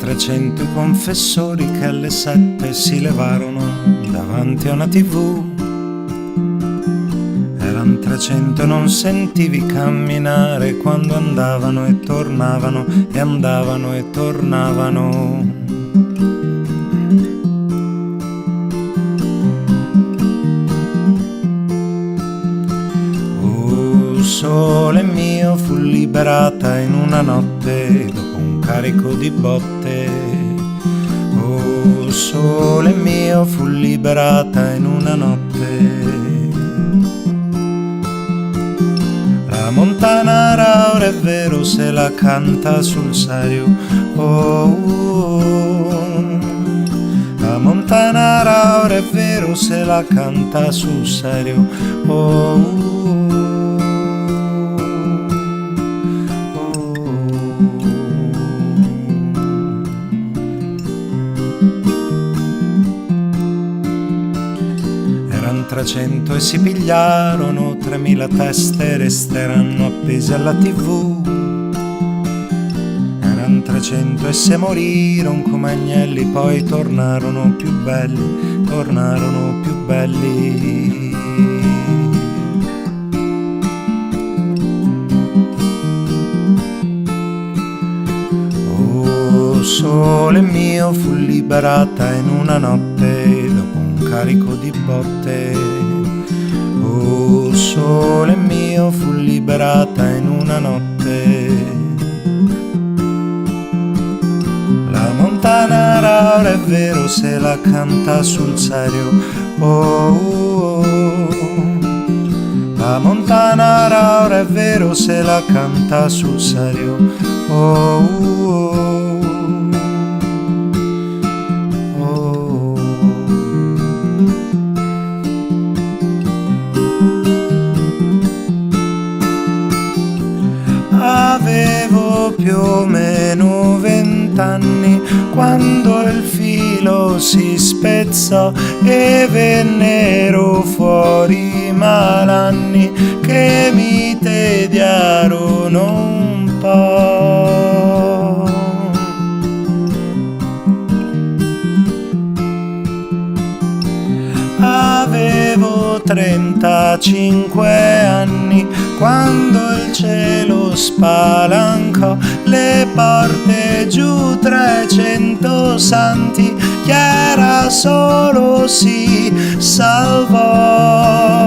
300 i confessori che alle 7 si levarono davanti a una TV. Eran 300 e non sentivi camminare quando andavano e tornavano e andavano e tornavano. Oh, sole mio, fu liberata in una notte dopo un carico di botte. Oh, sole mio, fu liberata in una notte. La Montanara ora è vero se la canta sul serio. Oh, la Montanara ora è vero se la canta sul serio. Oh, Eran 300 e si pigliarono 3000 teste e resteranno appesi alla TV. Eran 300 e se moriron come agnelli, poi tornarono più belli, tornarono più belli. Oh, sole mio, fu liberata in una notte dopo un carico di botte. Oh, sole mio, fu liberata in una notte. La Montanara ora è vero se la canta sul serio. Oh, la Montanara ora è vero se la canta sul serio. Oh, avevo più o meno 20 anni quando il filo si spezzò e vennero fuori i malanni che mi tediarono un po'. Avevo 35 anni quando il cielo spalancò le porte, giù 300 santi, Chiara solo si salvò.